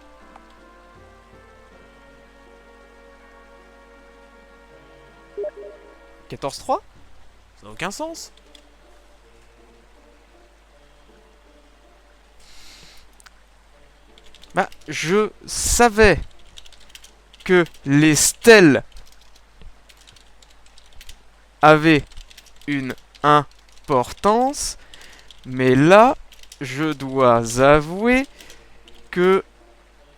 14, 3. Ça n'a aucun sens. Bah, je savais que les stèles avaient une importance, mais là, je dois avouer que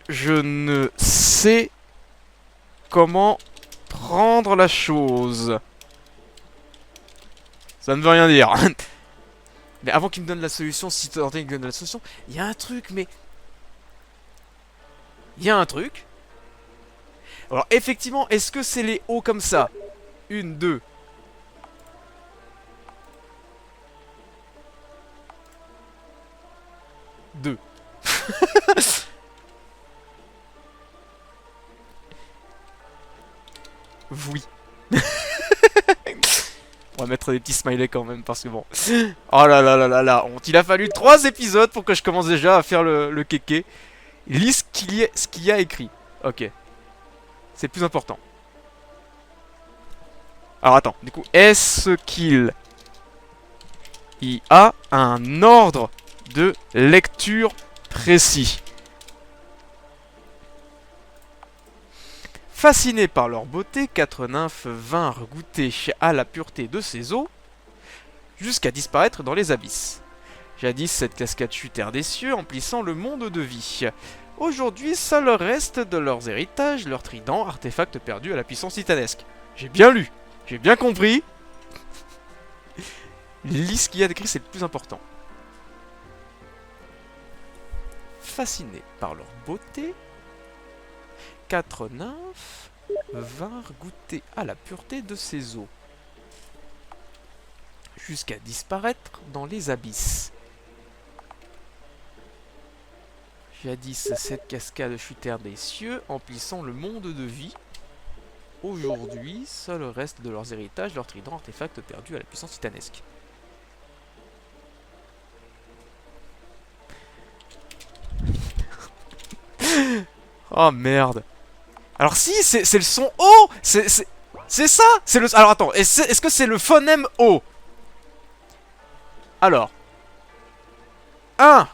je ne sais comment prendre la chose. Ça ne veut rien dire. Mais avant qu'il me donne la solution, si tu qu'il me donne la solution, il y a un truc, mais... Il y a un truc. Alors, effectivement, est-ce que c'est les hauts comme ça? 1, 2. Deux. Oui. On va mettre des petits smileys quand même parce que bon. Oh là là là là là, honte. Il a fallu 3 épisodes pour que je commence déjà à faire le kéké. Lis ce qu'il y a écrit. Ok. C'est le plus important. Alors attends, du coup, est-ce qu'il y a un ordre de lecture précis? Fascinés par leur beauté, 4 nymphes vinrent goûter à la pureté de ces eaux, jusqu'à disparaître dans les abysses. Jadis, cette cascade chut terre des cieux, emplissant le monde de vie. Aujourd'hui, seul reste de leurs héritages, leur trident, artefact perdu à la puissance titanesque. J'ai bien lu, j'ai bien compris. Lis ce qu'il y a décrit, c'est le plus important. Fascinés par leur beauté, 4 nymphes vinrent goûter à la pureté de ces eaux, jusqu'à disparaître dans les abysses. Jadis, cette cascade chut terre des cieux, emplissant le monde de vie. Aujourd'hui, seul reste de leurs héritages, leur trident, artefact perdu à la puissance titanesque. Oh merde. Alors si, c'est le son O. C'est ça. C'est le. Alors attends, est-ce que c'est le phonème O? Alors. 1.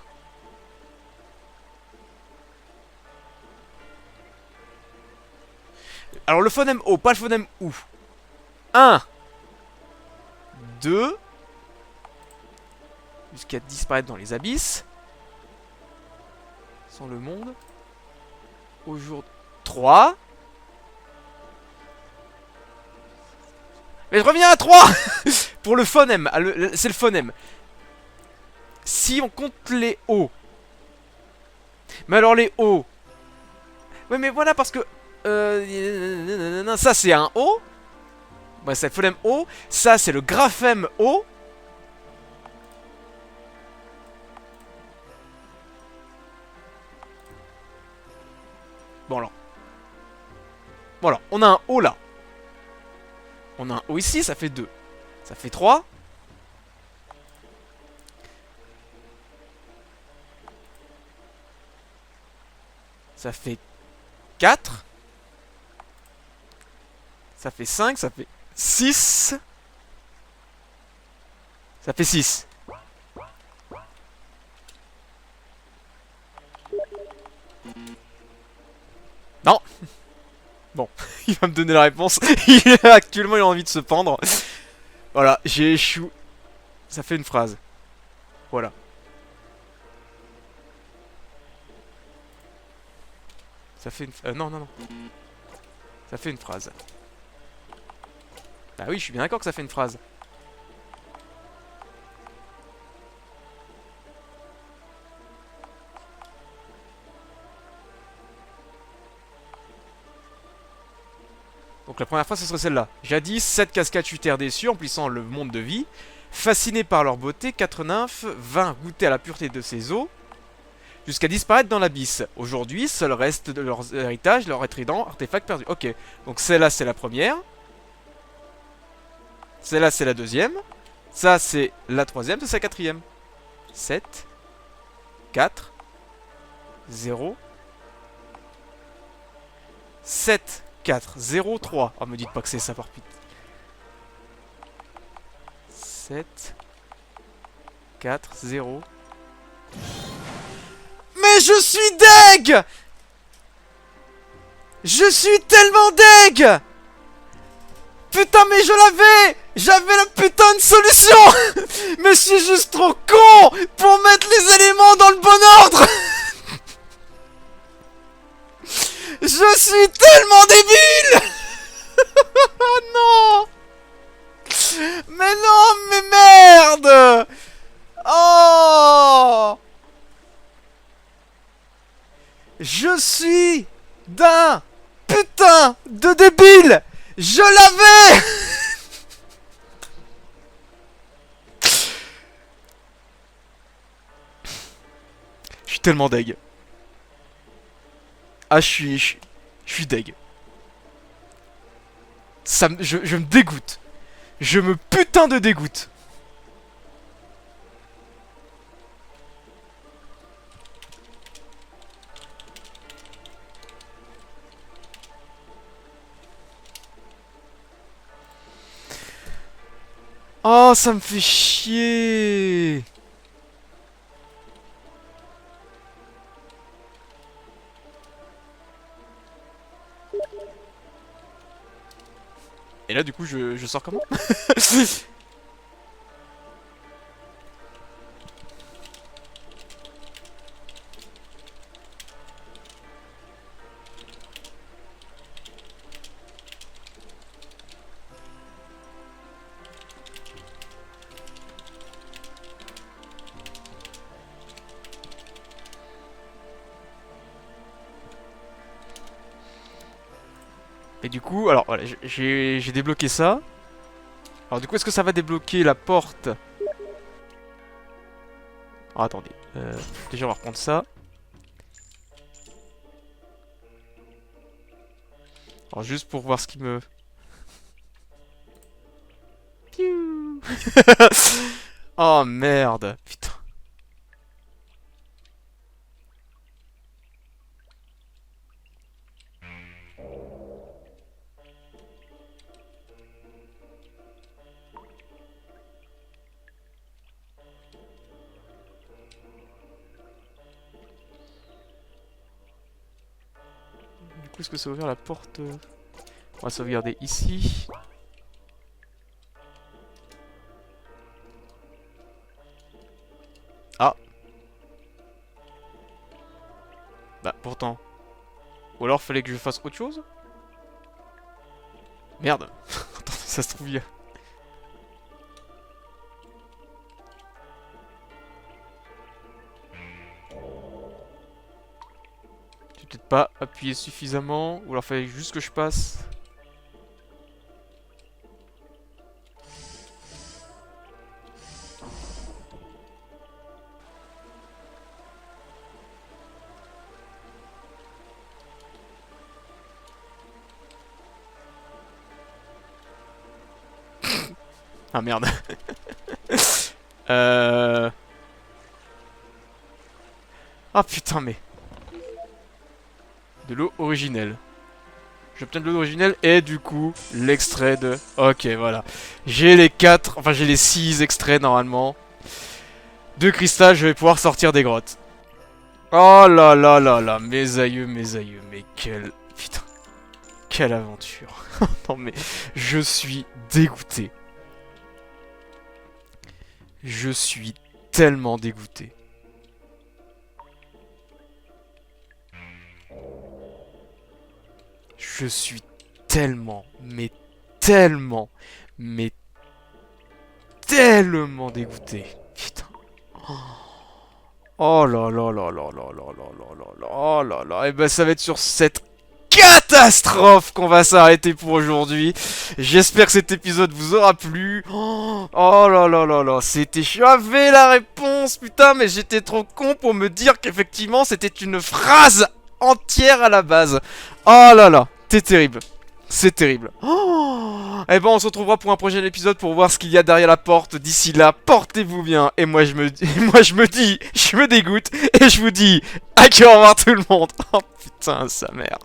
Alors le phonème O, pas le phonème OU. 1. 2. Jusqu'à disparaître dans les abysses. Sans le monde. Aujourd'hui. 3. Mais je reviens à 3. Pour le phonème. C'est le phonème. Si on compte les O. Mais alors les O. Ouais mais voilà parce que... ça c'est un O. Ouais, c'est le phonème O. Ça c'est le graphème O. Bon alors. Voilà, on a un O là. On a un O ici, ça fait 2. Ça fait 3. Ça fait 4. Ça fait 5, ça fait 6. Ça fait 6. Non. Bon, il va me donner la réponse. Actuellement, il a envie de se pendre. Voilà, j'ai échoué. Ça fait une phrase. Voilà. Ça fait une... non, non, non. Ça fait une phrase. Bah oui, je suis bien d'accord que ça fait une phrase. Donc la première phrase, ce serait celle-là. Jadis, 7 cascades chut terre des cieux, emplissant le monde de vie. Fascinés par leur beauté, 4 nymphes vinrent goûter à la pureté de ces eaux, jusqu'à disparaître dans l'abysse. Aujourd'hui, seul reste de leurs héritages, leur trident, artefact perdu. Ok, donc celle-là, c'est la première. Celle-là, c'est la deuxième. Ça, c'est la troisième, ça, c'est la quatrième. 7, 4, 0, 7, 4, 0, 3. Oh, me dites pas que c'est ça par pite. 7, 4, 0. Mais je suis deg! Je suis tellement deg! Putain, mais je l'avais! J'avais la putain de solution! Mais je suis juste trop con pour mettre les éléments dans le bon ordre! Je suis tellement débile! Oh non! Mais non, mais merde! Oh! Je suis d'un putain de débile! Je l'avais! Je suis tellement deg. Ah, je suis deg. Je me dégoûte. Je me putain de dégoûte. Oh, ça me fait chier. Et là, du coup, je sors comment? Et du coup, alors voilà, j'ai débloqué ça. Alors du coup, est-ce que ça va débloquer la porte? Ah, attendez. Déjà, on va reprendre ça. Alors juste pour voir ce qui me... Piou. Oh merde. Putain. Du coup, est-ce que ça va ouvrir la porte? On va sauvegarder ici. Ah. Bah, pourtant. Ou alors, fallait que je fasse autre chose? Merde. Attends, ça se trouve, il y a... J'ai peut-être pas appuyé suffisamment. Ou alors, fallait juste que je passe... Ah merde. Ah putain mais... De l'eau originelle. J'obtiens de l'eau originelle et du coup, l'extrait de... Ok, voilà. J'ai les 4... Enfin, j'ai les 6 extraits normalement. De cristal, je vais pouvoir sortir des grottes. Oh là là là là, mes aïeux, mais quelle... Putain. Quelle aventure. Non mais, je suis dégoûté. Je suis tellement dégoûté. Je suis tellement, mais tellement dégoûté. Putain. Oh là là là là là là là là là là. Oh là là. Et ben ça va être sur cette catastrophe qu'on va s'arrêter pour aujourd'hui. J'espère que cet épisode vous aura plu. Oh là là là là, c'était... J'avais la réponse, putain, mais j'étais trop con pour me dire qu'effectivement c'était une phrase entière à la base. Oh là là, c'est terrible. C'est terrible. Oh Eh ben, on se retrouvera pour un prochain épisode pour voir ce qu'il y a derrière la porte. D'ici là, portez-vous bien. Et moi, je me dégoûte. Et je vous dis, à qui au revoir tout le monde. Oh putain, sa mère.